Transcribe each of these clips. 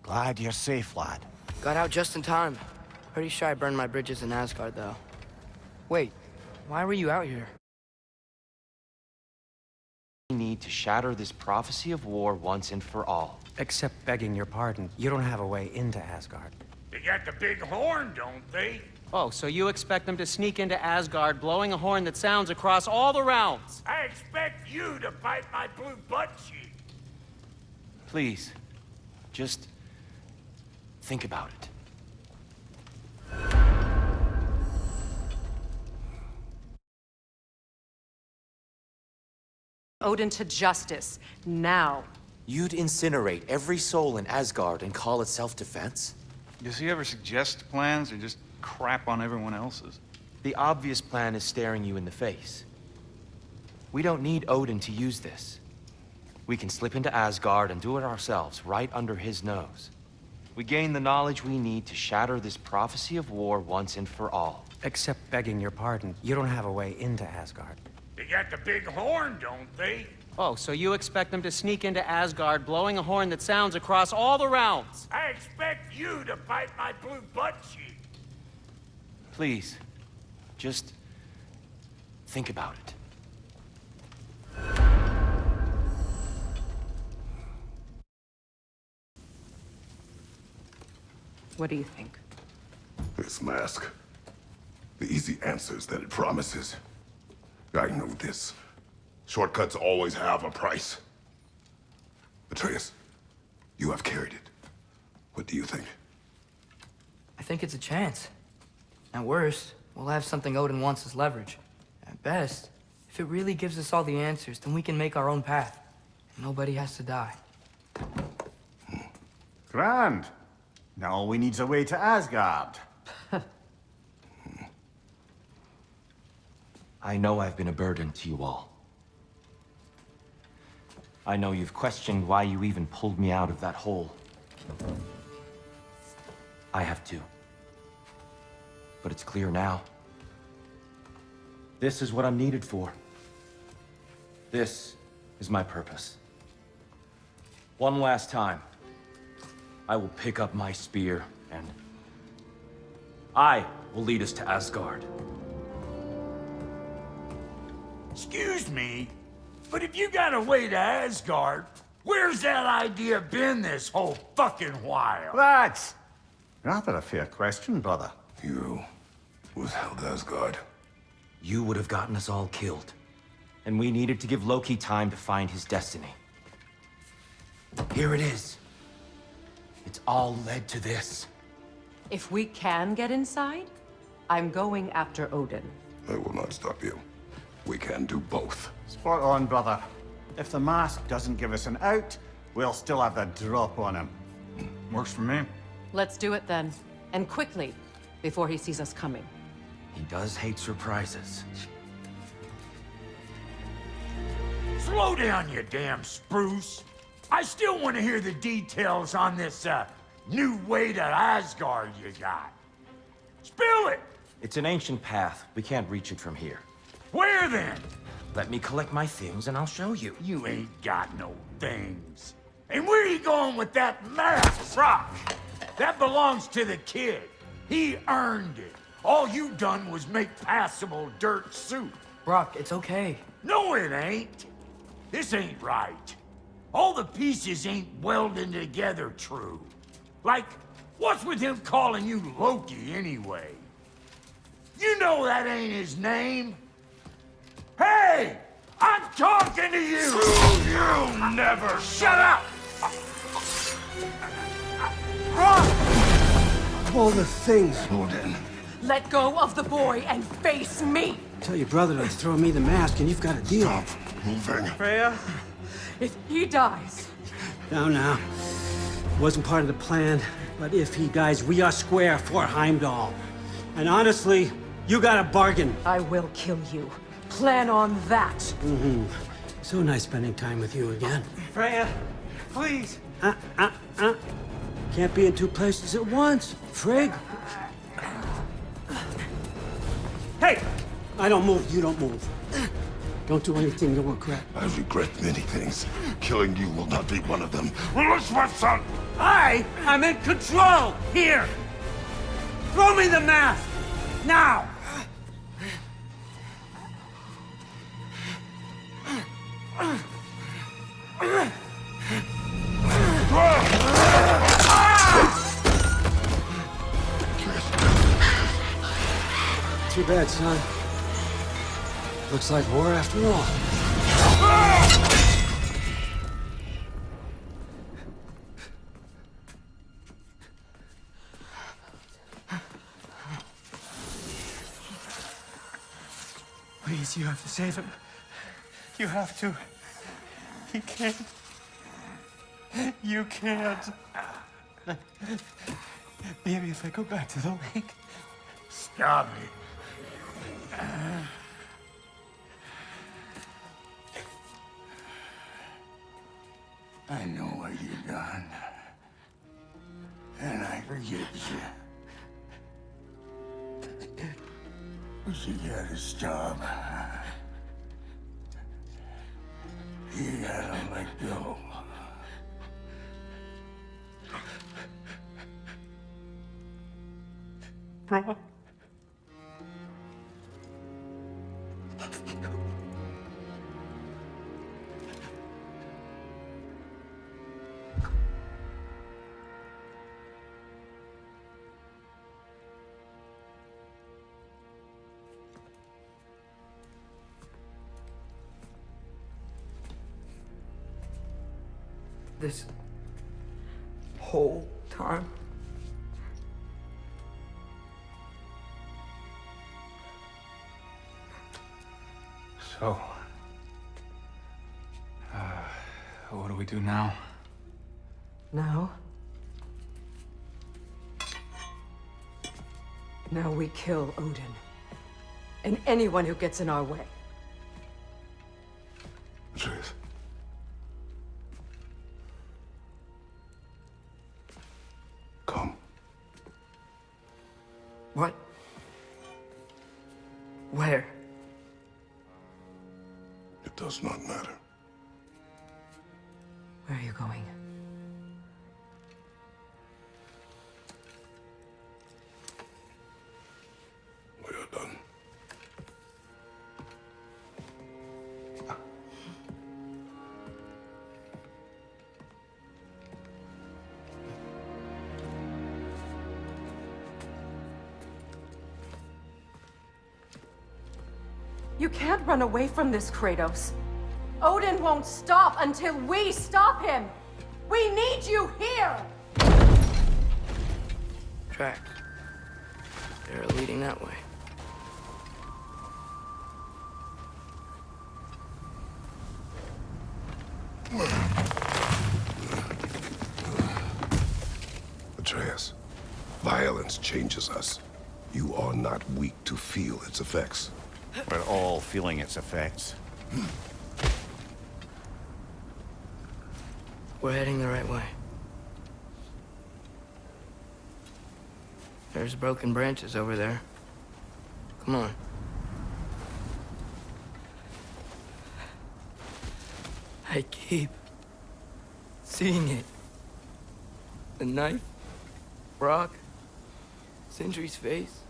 Glad you're safe, lad. Got out just in time. Pretty sure I burned my bridges in Asgard, though. Wait, why were you out here? We need to shatter this prophecy of war once and for all. Except begging your pardon, you don't have a way into Asgard. They got the big horn, don't they? Oh, so you expect them to sneak into Asgard, blowing a horn that sounds across all the realms? I expect you to bite my blue butt cheek. Please, just think about it. Odin to justice, now. You'd incinerate every soul in Asgard and call it self-defense? Does he ever suggest plans or just crap on everyone else's? The obvious plan is staring you in the face. We don't need Odin to use this. We can slip into Asgard and do it ourselves, right under his nose. We gain the knowledge we need to shatter this prophecy of war once and for all. Except begging your pardon, you don't have a way into Asgard. They got the big horn, don't they? Oh, so you expect them to sneak into Asgard, blowing a horn that sounds across all the realms? I expect you to bite my blue butt cheek. Please, just think about it. What do you think? This mask. The easy answers that it promises. I know this. Shortcuts always have a price. Atreus, you have carried it. What do you think? I think it's a chance. At worst, we'll have something Odin wants as leverage. At best, if it really gives us all the answers, then we can make our own path. And nobody has to die. Grand. Now all we need's a way to Asgard. I know I've been a burden to you all. I know you've questioned why you even pulled me out of that hole. I have too. But it's clear now. This is what I'm needed for. This is my purpose. One last time, I will pick up my spear and I will lead us to Asgard. Excuse me, but if you got a way to Asgard, where's that idea been this whole fucking while? That's rather a fair question, brother. You withheld Asgard. You would have gotten us all killed. And we needed to give Loki time to find his destiny. Here it is. It's all led to this. If we can get inside, I'm going after Odin. I will not stop you. We can do both. Spot on, brother. If the mask doesn't give us an out, we'll still have the drop on him. Works for me. Let's do it then. And quickly, before he sees us coming. He does hate surprises. Slow down, you damn spruce. I still want to hear the details on this, new way to Asgard you got. Spill it! It's an ancient path. We can't reach it from here. Where then? Let me collect my things and I'll show you. You ain't got no things. And where are you going with that mask, Brock? That belongs to the kid. He earned it. All you done was make passable dirt soup. Brock, it's okay. No, it ain't. This ain't right. All the pieces ain't welding together true. Like, what's with him calling you Loki anyway? You know that ain't his name. Hey! I'm talking to you! You never shut up! Of all the things. Odin. Let go of the boy and face me! Tell your brother to throw me the mask and you've got a deal. Stop moving. Freya, if he dies... Now. Wasn't part of the plan, but if he dies, we are square for Heimdall. And honestly, you got a bargain. I will kill you. Plan on that. So nice spending time with you again. Freya, please. Can't be in two places at once, Frig. Hey! I don't move, you don't move. Don't do anything you'll regret. I regret many things. Killing you will not be one of them. Release my son! I am in control! Here! Throw me the mask! Now! Too bad, son. Looks like war after all. Please, you have to save him. You have to. He can't. You can't. Maybe if I go back to the lake. Stop it. I know what you've done. And I forgive you. But you gotta stop. You gotta let go. Bro. This whole time? So, what do we do now? Now? Now we kill Odin. And anyone who gets in our way. Atreus. Come. What? Where? It does not matter. Where are you going? We are done. You can't run away from this, Kratos. Odin won't stop until we stop him! We need you here! Tracks. They're leading that way. Atreus, violence changes us. You are not weak to feel its effects. We're all feeling its effects. We're heading the right way. There's broken branches over there. Come on. I keep seeing it. The knife, Brock, Sindri's face.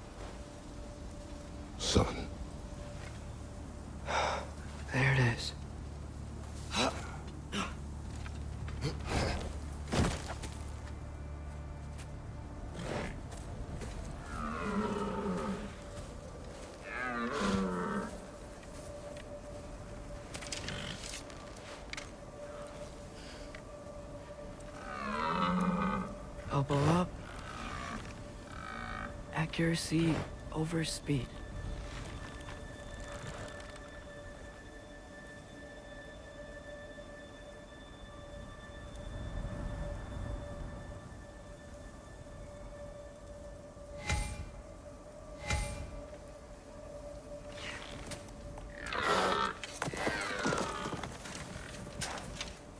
Son. There it is. Elbow up. Accuracy over speed.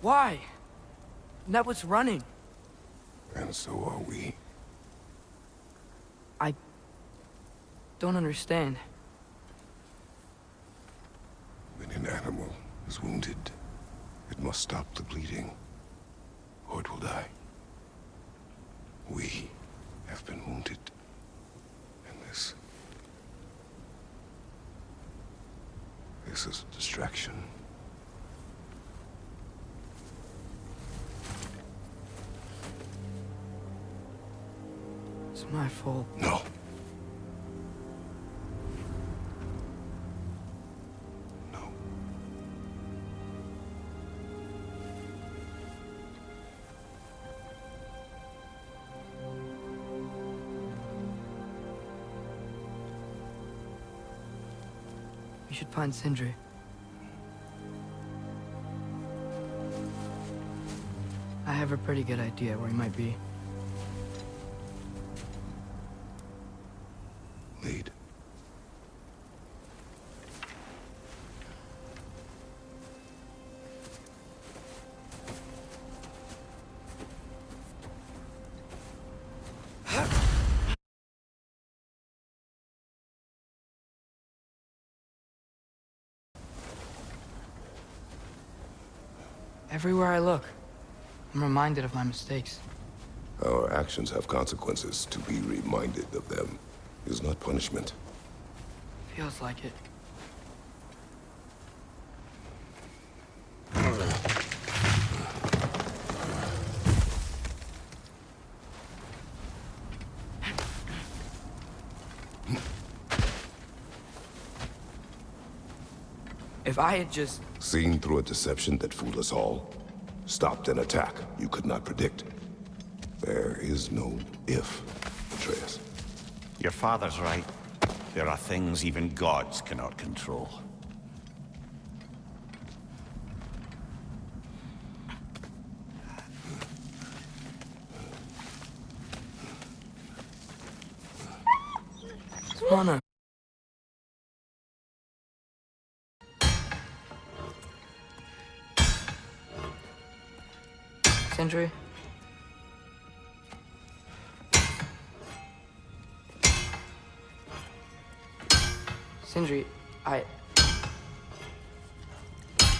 Why? That was running. And so are we. I don't understand. When an animal is wounded, it must stop the bleeding, or it will die. We have been wounded, and this is a distraction. It's my fault. No. No. We should find Sindri. I have a pretty good idea where he might be. Lead. Everywhere I look, I'm reminded of my mistakes. Our actions have consequences. To be reminded of them is not punishment. Feels like it. If I had just... Seen through a deception that fooled us all. Stopped an attack you could not predict. There is no if, Atreus. Your father's right. There are things even gods cannot control. Swana. Sindri? Sindri,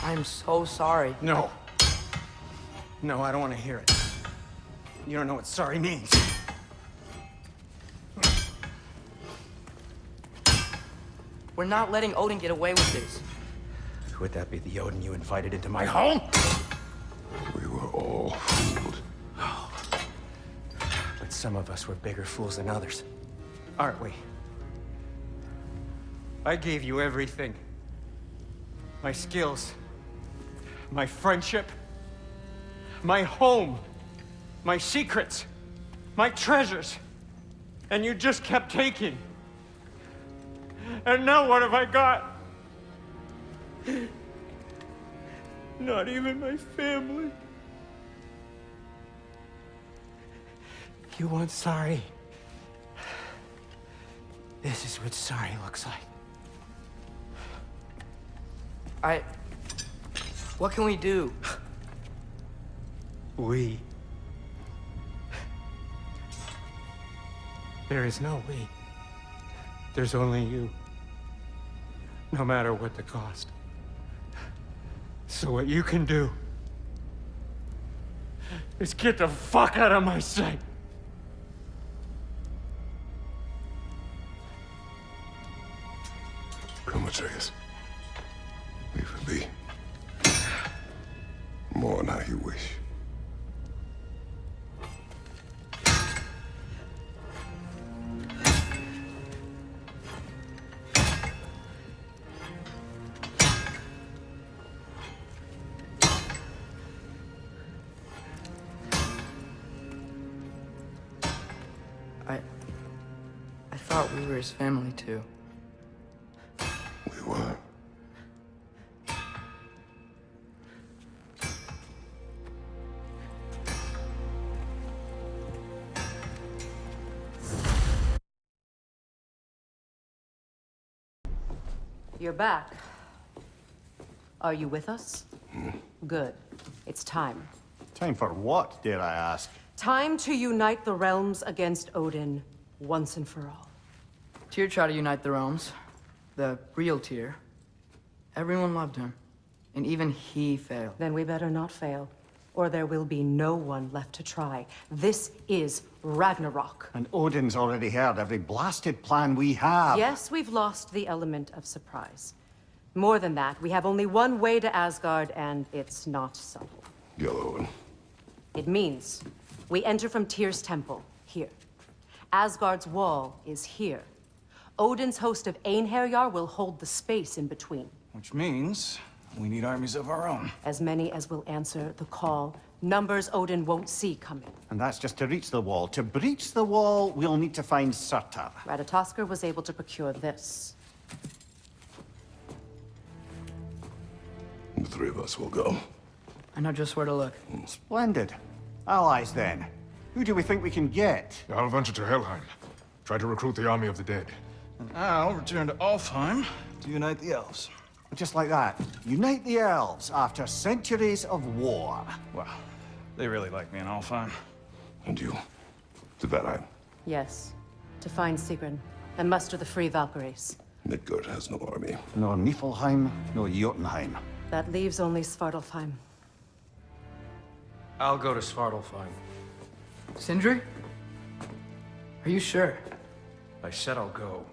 I'm so sorry. No. No, I don't want to hear it. You don't know what sorry means. We're not letting Odin get away with this. Would that be the Odin you invited into my home? We were all fooled. But some of us were bigger fools than others. Aren't we? I gave you everything. My skills. My friendship. My home. My secrets. My treasures. And you just kept taking. And now what have I got? Not even my family. You want sorry? This is what sorry looks like. What can we do? We. There is no we. There's only you. No matter what the cost. So what you can do is get the fuck out of my sight. Come, Atreus. Leave it be. Mourn how you wish. I thought we were his family too. We were. You're back. Are you with us? Good. It's time. Time for what, dare I ask? Time to unite the realms against Odin, once and for all. Tyr tried to unite the realms. The real Tyr. Everyone loved him. And even he failed. Then we better not fail, or there will be no one left to try. This is Ragnarok. And Odin's already heard every blasted plan we have. Yes, we've lost the element of surprise. More than that, we have only one way to Asgard, and it's not subtle. Yellow one. It means we enter from Tyr's temple, here. Asgard's wall is here. Odin's host of Einherjar will hold the space in between. Which means we need armies of our own. As many as will answer the call. Numbers Odin won't see coming. And that's just to reach the wall. To breach the wall, we'll need to find Surtur. Ratatoskr was able to procure this. The three of us will go. I know just where to look. Splendid. Allies, then. Who do we think we can get? I'll venture to Helheim. Try to recruit the army of the dead. And I'll return to Alfheim to unite the elves. Just like that. Unite the elves after centuries of war. Well, they really like me in Alfheim. And you? To Valheim. Yes. To find Sigrun and muster the free Valkyries. Midgard has no army. Nor Niflheim, nor Jotunheim. That leaves only Svartalfheim. I'll go to Svartalfheim. Sindri? Are you sure? I said I'll go.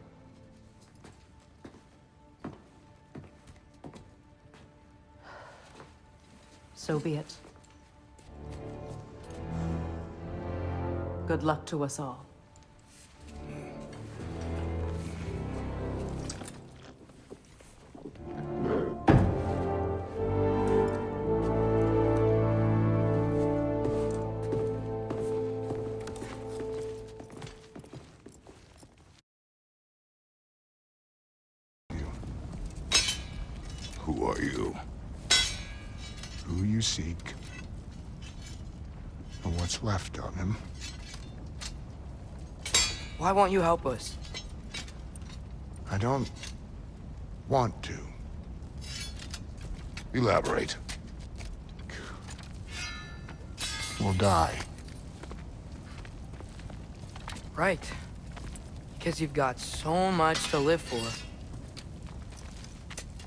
So be it. Good luck to us all. Who are you? Who you seek, and what's left of him. Why won't you help us? I don't want to. Elaborate. We'll die. Right. Because you've got so much to live for.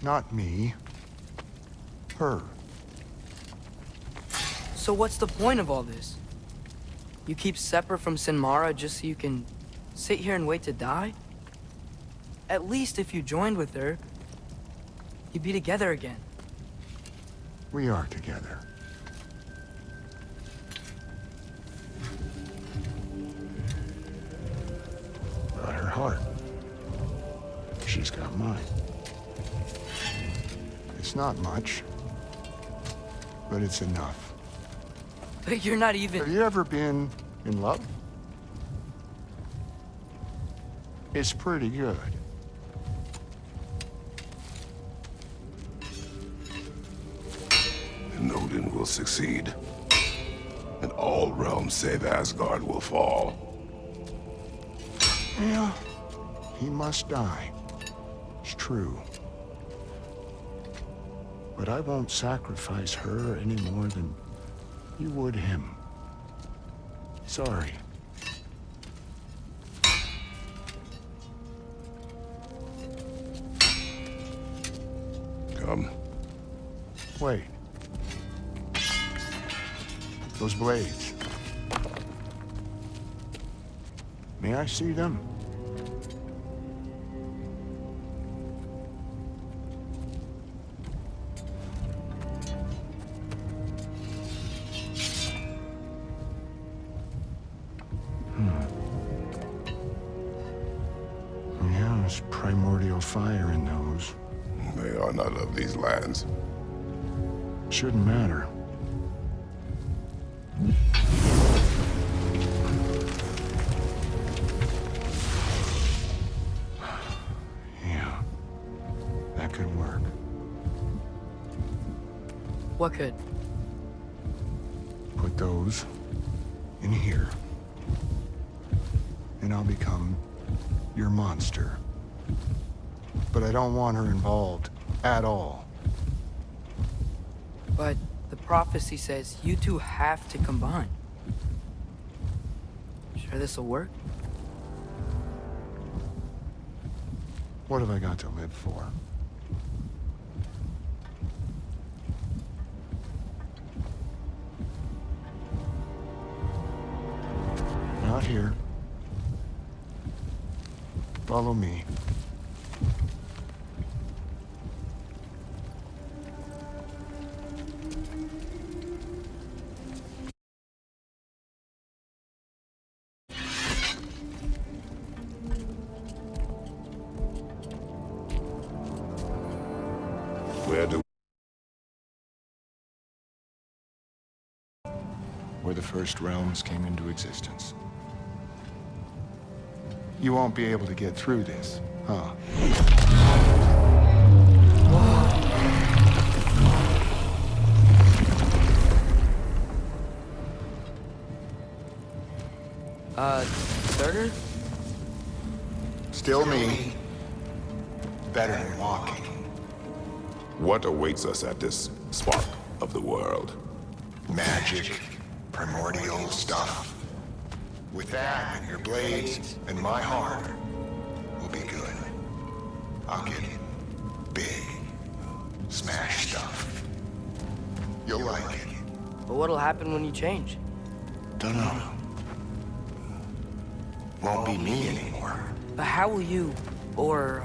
Not me. Her. So what's the point of all this? You keep separate from Sinmara just so you can sit here and wait to die? At least if you joined with her, you'd be together again. We are together. Got her heart. She's got mine. It's not much, but it's enough. But you're not even... Have you ever been in love? It's pretty good. And Odin will succeed. And all realms save Asgard will fall. Yeah, he must die. It's true. But I won't sacrifice her any more than you would him. Sorry. Come. Wait. Those blades. May I see them? Yeah, there's primordial fire in those. They are not of these lands. Shouldn't matter. Yeah, that could work. What could? Put those in here. And I'll become your monster. But I don't want her involved at all. But the prophecy says you two have to combine. Sure this'll work? What have I got to live for? Not here. Follow me. Where the first realms came into existence. You won't be able to get through this, huh? Surtur? Still me. Better than walking. What awaits us at this spark of the world? Magic, primordial stuff. With that and your blades and my heart, we'll be good. I'll get big, smash stuff. You'll like it. But what'll happen when you change? Dunno. Won't be me anymore. But how will you, or,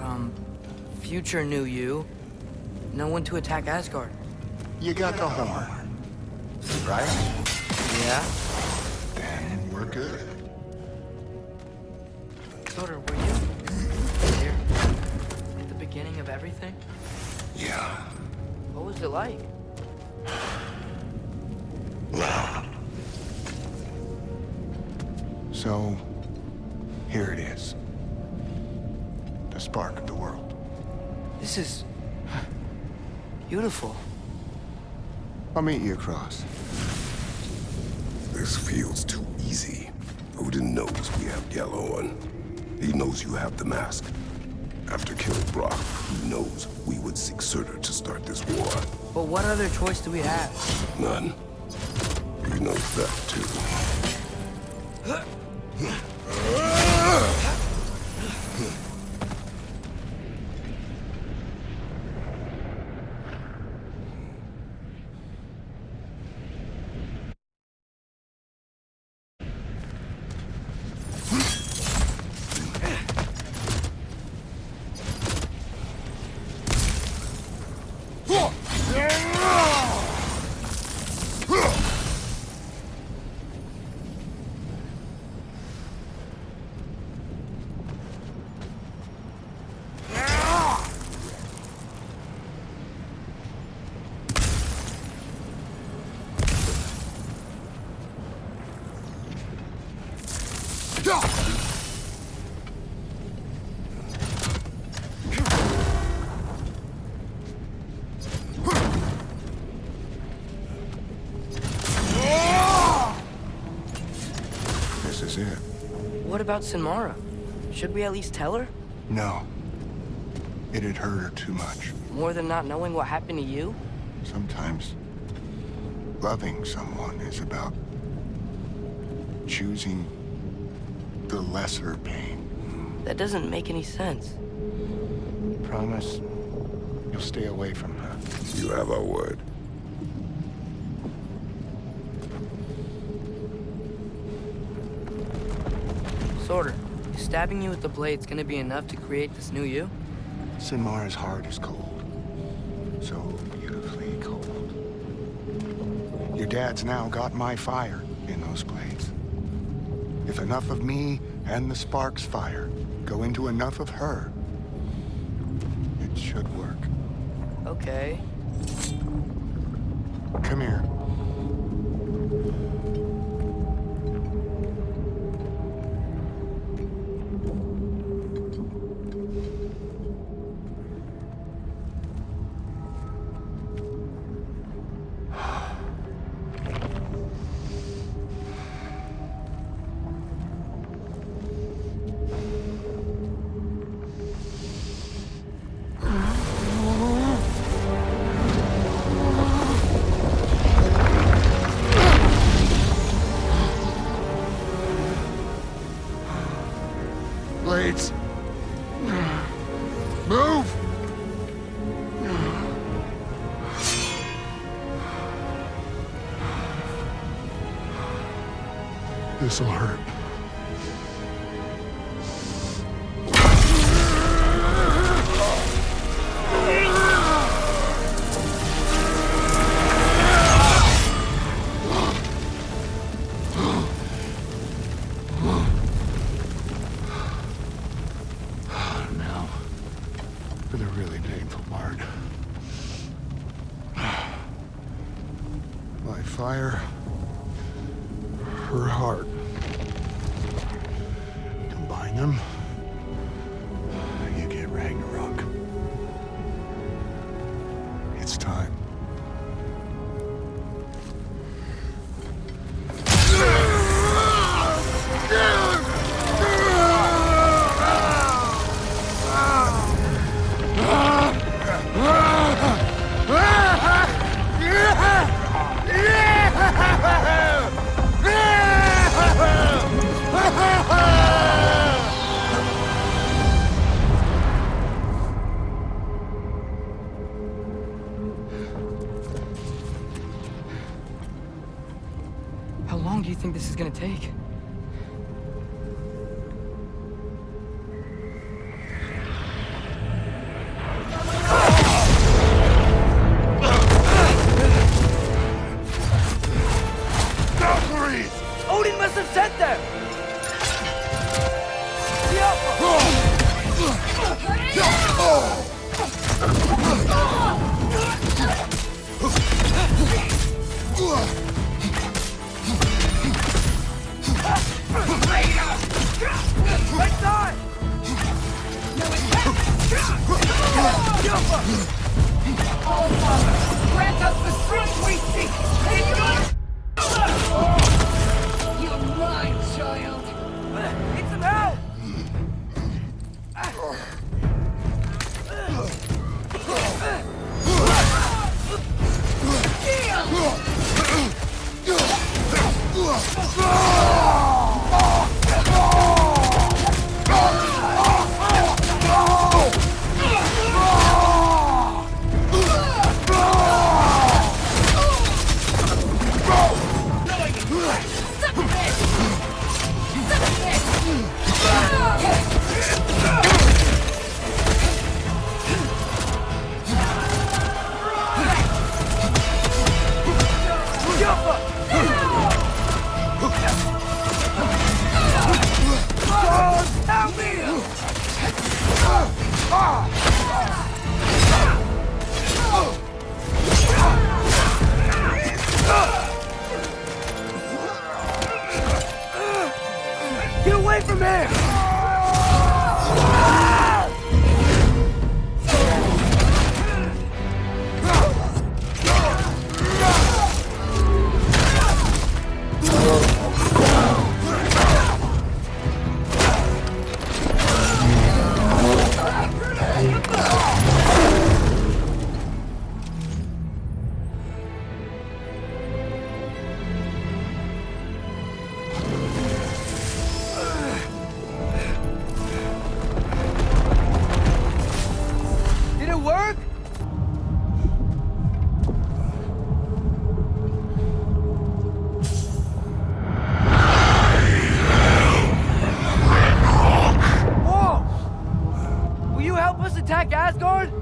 future new you, know when to attack Asgard? You got the horn, right? Yeah? Then we're good. Surtur, were you here at the beginning of everything? Yeah. What was it like? Loud. So, here it is. The spark of the world. This is beautiful. I'll meet you across. This feels too easy. Odin knows we have Yellow. He knows you have the mask. After killing Brock, he knows we would seek Surtur to start this war. But what other choice do we have? None. He knows that too. This is it. What about Sinmara? Should we at least tell her? No. It'd hurt her too much. More than not knowing what happened to you? Sometimes loving someone is about choosing the lesser pain. That doesn't make any sense. Promise you'll stay away from her. You have our word. Surtur, is stabbing you with the blade's gonna be enough to create this new you? Sinmara's heart is cold. So beautifully cold. Your dad's now got my fire in those blades. If enough of me and the spark's fire go into enough of her, it should work. Okay. Come here. This'll hurt. Now, for the really painful part. My fire, her heart. Combine them, you get Ragnarok. It's time. How long do you think this is gonna take? Valkyries! Odin must have sent them! Grant us the strength we seek! You're mine, child! Need some help! Get away from him! Did it work? Whoa! Will you help us attack Asgard?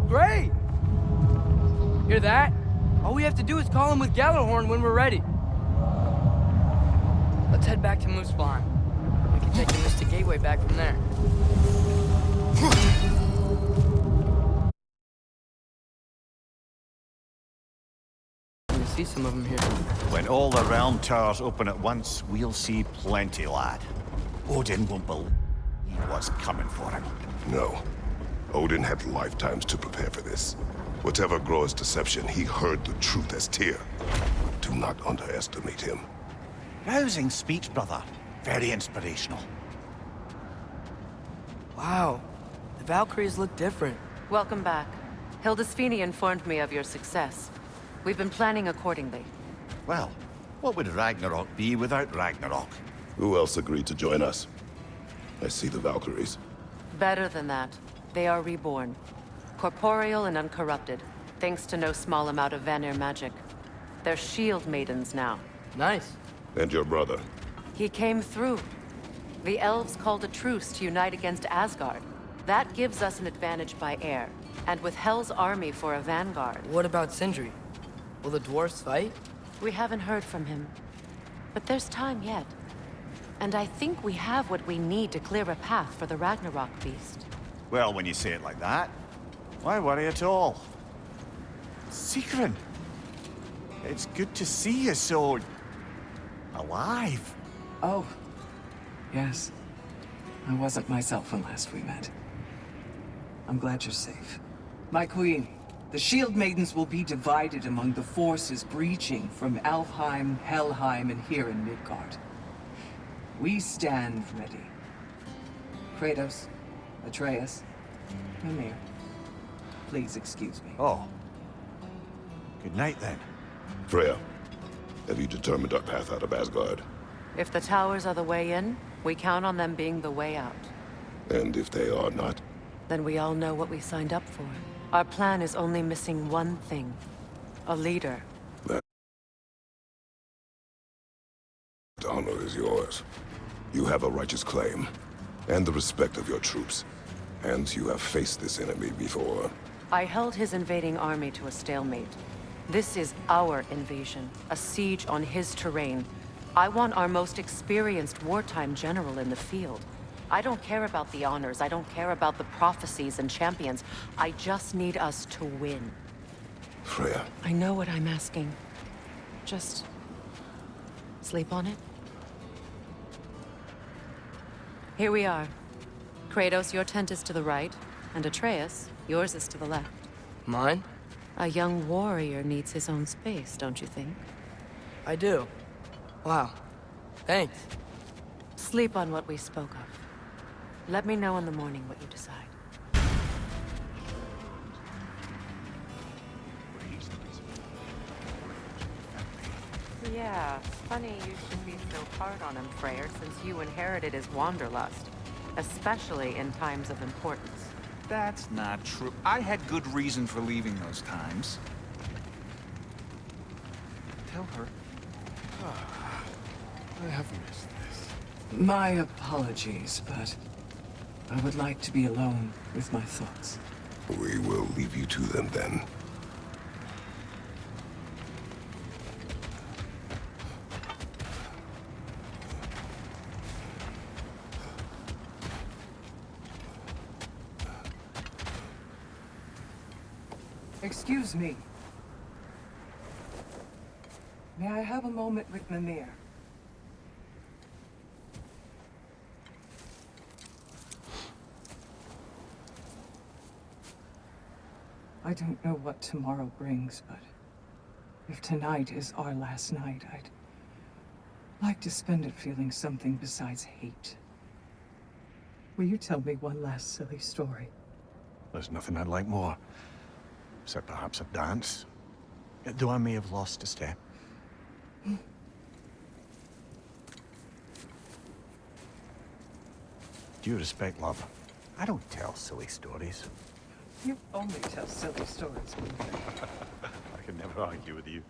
Great! Hear that? All we have to do is call him with Gjallarhorn when we're ready. Let's head back to Moospawn. We can take the Mystic Gateway back from there. We see some of them here. When all the realm towers open at once, we'll see plenty, lad. Odin won't believe what's coming for him. No. Odin had lifetimes to prepare for this. Whatever Groa's deception, he heard the truth as Tyr. Do not underestimate him. Rousing speech, brother. Very inspirational. Wow. The Valkyries look different. Welcome back. Hildisvini informed me of your success. We've been planning accordingly. Well, what would Ragnarok be without Ragnarok? Who else agreed to join us? I see the Valkyries. Better than that. They are reborn. Corporeal and uncorrupted. thanks to no small amount of Vanir magic. They're shield maidens now. Nice. And your brother? He came through. The elves called a truce to unite against Asgard. That gives us an advantage by air, and with Hell's army for a vanguard. What about Sindri? Will the dwarves fight? We haven't heard from him. But there's time yet. And I think we have what we need to clear a path for the Ragnarok beast. Well, when you say it like that, why worry at all? Sigrun! It's good to see you so... alive. Oh, yes. I wasn't myself when last we met. I'm glad you're safe. My queen, the Shield Maidens will be divided among the forces breaching from Alfheim, Helheim, and here in Midgard. We stand ready. Kratos, Atreus, Mimir, please excuse me. Oh. Good night, then. Freya, have you determined our path out of Asgard? If the towers are the way in, we count on them being the way out. And if they are not? Then we all know what we signed up for. Our plan is only missing one thing. A leader. That honor is yours. You have a righteous claim, and the respect of your troops. And you have faced this enemy before. I held his invading army to a stalemate. This is our invasion, a siege on his terrain. I want our most experienced wartime general in the field. I don't care about the honors, I don't care about the prophecies and champions. I just need us to win. Freya. I know what I'm asking. Just... sleep on it? Here we are. Kratos, your tent is to the right, and Atreus, yours is to the left. Mine? A young warrior needs his own space, don't you think? I do. Wow. Thanks. Sleep on what we spoke of. Let me know in the morning what you decide. Yeah, funny you should be so hard on him, Freyr, since you inherited his wanderlust. Especially in times of importance. That's not true. I had good reason for leaving those times. Tell her. I have missed this. My apologies, but I would like to be alone with my thoughts. We will leave you to them then. Excuse me. May I have a moment with Mimir? I don't know what tomorrow brings, but if tonight is our last night, I'd like to spend it feeling something besides hate. Will you tell me one last silly story? There's nothing I'd like more. Except perhaps a dance. Though I may have lost a step. Due respect, love. I don't tell silly stories. You only tell silly stories, Mimir. I can never argue with you.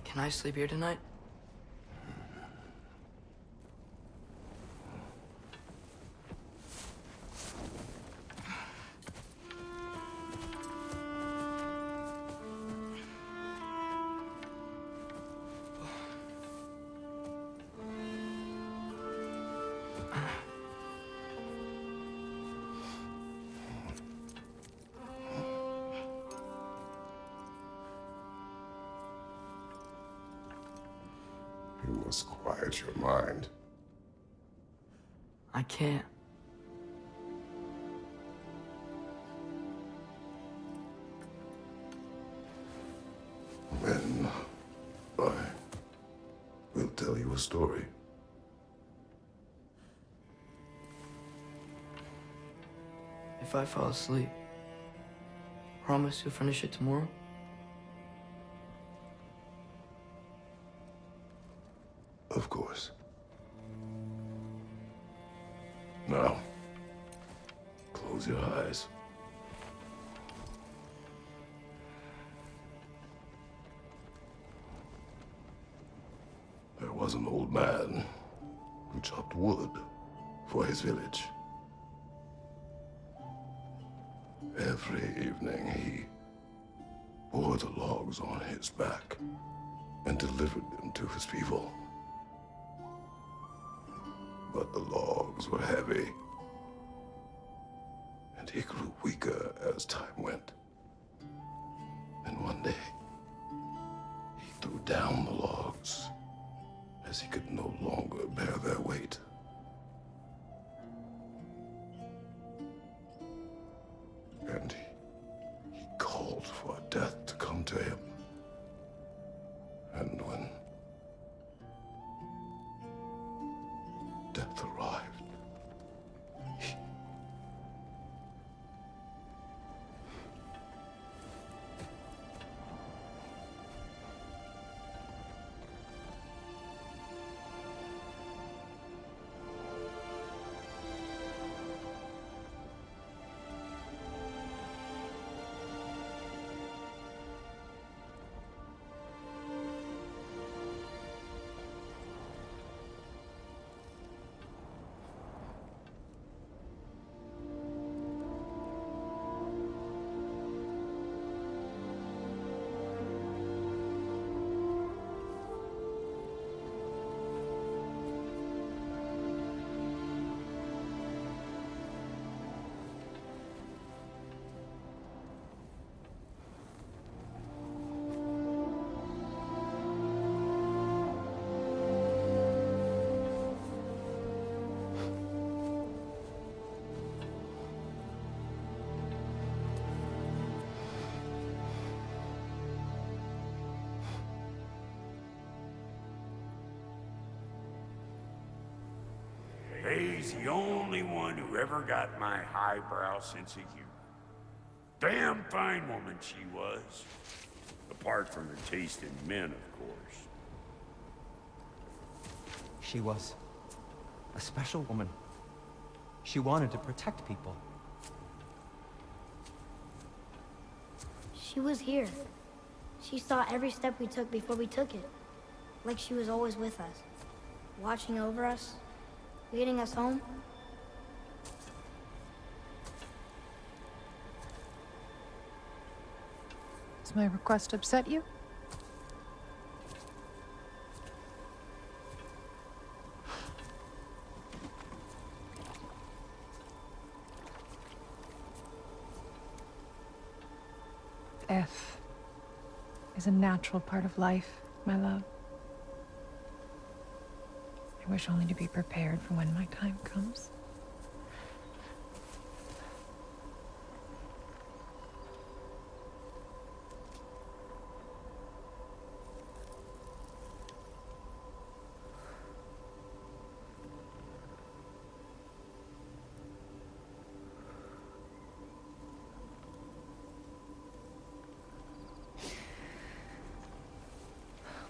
Can I sleep here tonight? change your mind. I can't. Then I will tell you a story. If I fall asleep, promise you'll finish it tomorrow? Of course. Now, close your eyes. There was an old man who chopped wood for his village. Every evening he bore the logs on his back and delivered them to his people. But the logs were heavy, and he grew weaker as time went. And one day, he threw down the logs as he could no longer bear their weight. And he called for death to come to him. And when death arrived, He's the only one who ever got my highbrow sense of humor. Damn fine woman she was. Apart from her taste in men, of course. She was a special woman. She wanted to protect people. She was here. She saw every step we took before we took it. Like she was always with us. Watching over us. Leading us home. Does my request upset you? Death is a natural part of life, my love. I wish only to be prepared for when my time comes.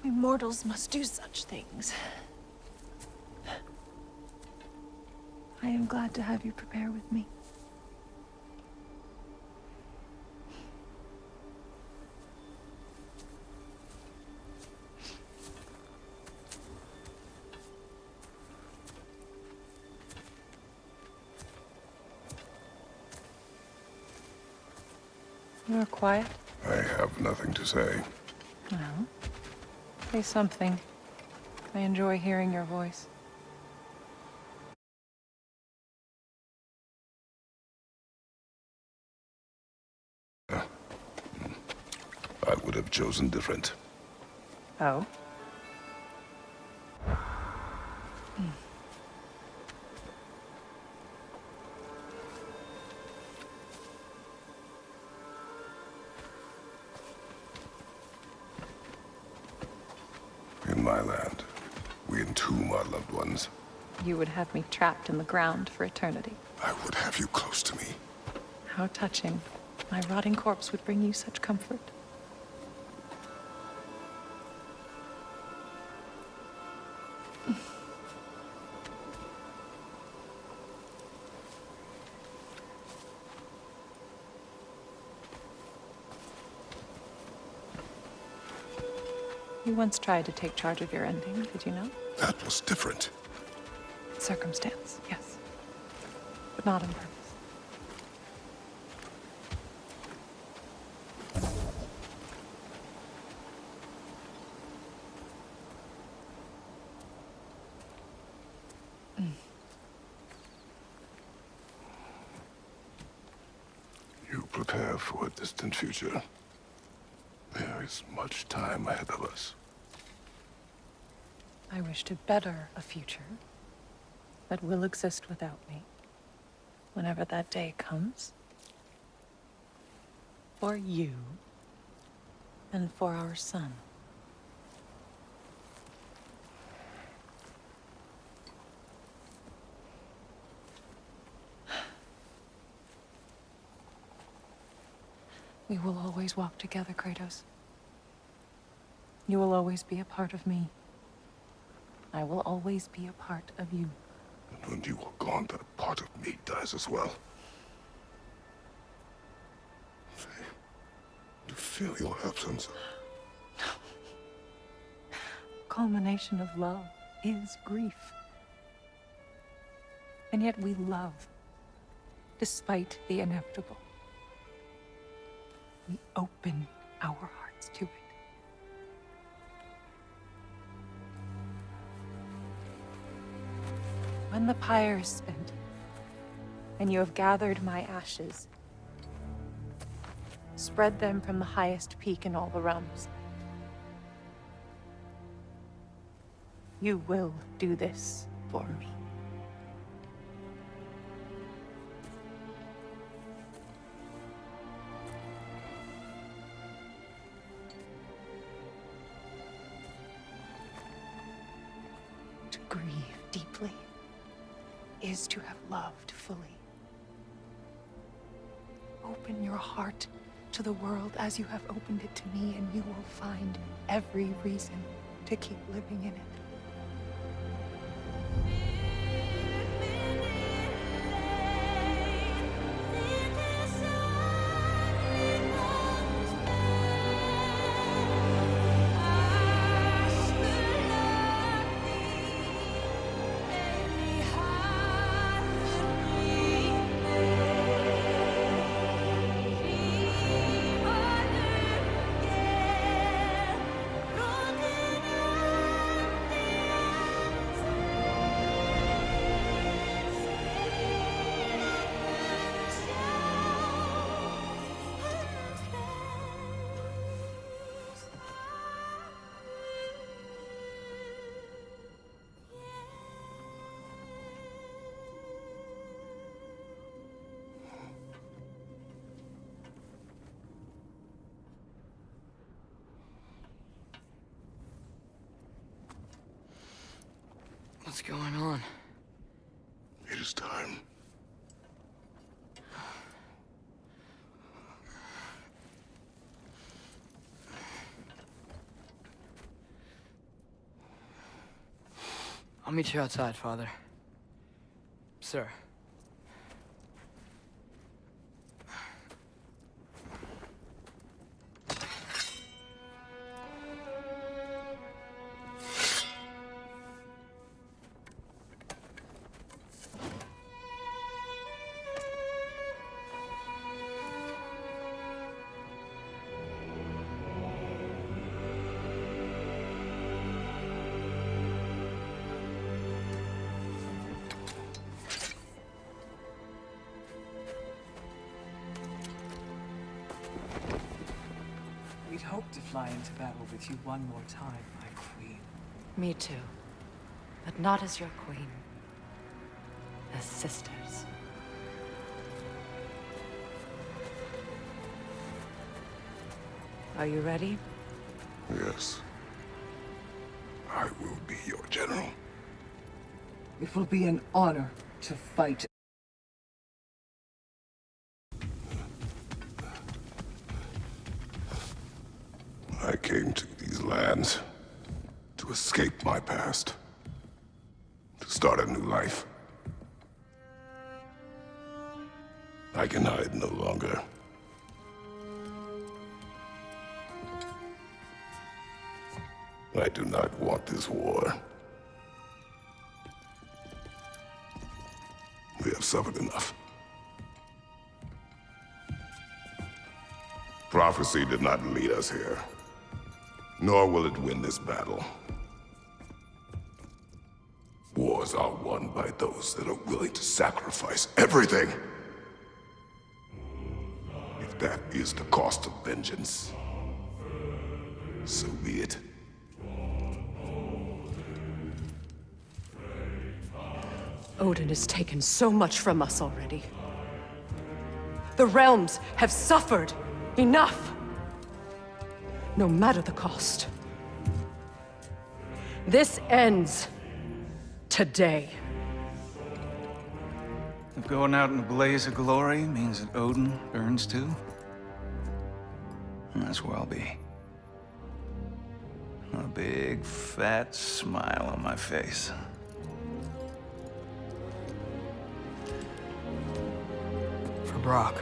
We mortals must do such things. I am glad to have you prepare with me. You are quiet. I have nothing to say. Well, say something. I enjoy hearing your voice. I would have chosen different. Oh? In my land, we entomb our loved ones. You would have me trapped in the ground for eternity. I would have you close to me. How touching. My rotting corpse would bring you such comfort. You once tried to take charge of your ending, did you know? That was different. Circumstance, yes. But not on purpose. You prepare for a distant future. There is much time ahead of us. I wish to better a future that will exist without me, whenever that day comes. For you, and for our son. We will always walk together, Kratos. You will always be a part of me. I will always be a part of you. And when you are gone, that part of me dies as well. I feel your absence. Culmination of love is grief. And yet we love, despite the inevitable. We open our hearts to it. When the pyre is spent, and you have gathered my ashes, spread them from the highest peak in all the realms. You will do this for me. To grieve deeply is to have loved fully. Open your heart to the world as you have opened it to me, and you will find every reason to keep living in it. What's going on? It is time. I'll meet you outside, Father. Sir. We'd hoped to fly into battle with you one more time, my queen. Me too. but not as your queen. As sisters. Are you ready? Yes. I will be your general. It will be an honor to fight. I came to these lands to escape my past, to start a new life. I can hide no longer. I do not want this war. We have suffered enough. Prophecy did not lead us here, nor will it win this battle. Wars are won by those that are willing to sacrifice everything. If that is the cost of vengeance, so be it. Odin has taken so much from us already. The realms have suffered enough. No matter the cost. This ends today. If going out in a blaze of glory means that Odin burns too, that's where I'll be. A big, fat smile on my face. For Brock.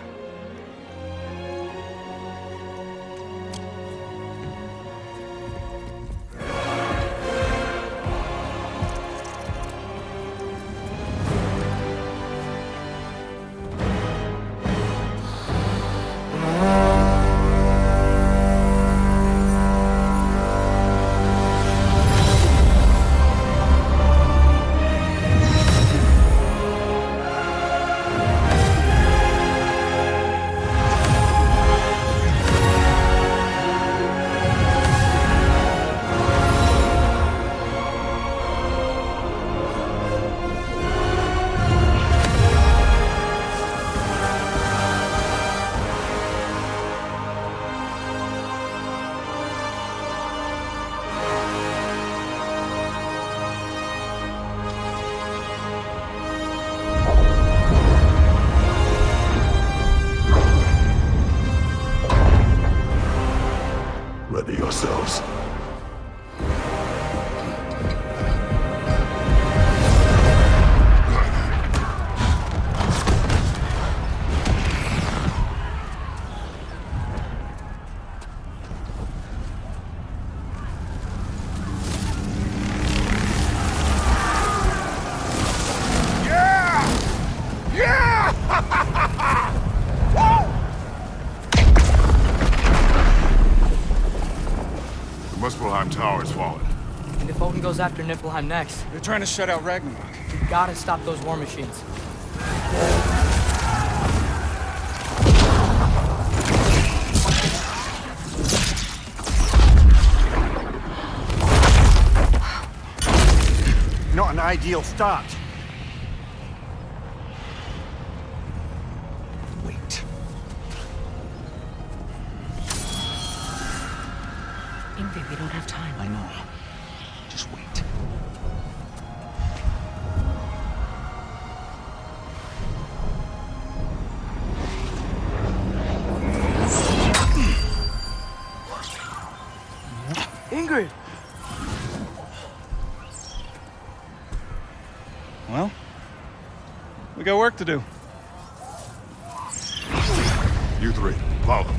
Ready yourselves. Muspelheim Tower has fallen. And if Odin goes after Niflheim next, They're trying to shut out Ragnarok. we gotta stop those war machines. Not an ideal start. Wait. Ingrid, we don't have time. I know. Just wait. Ingrid! Well, we got work to do. You three, follow them.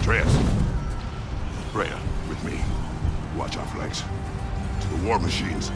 Atreus, Freya, with me. Watch our flanks. To the war machines.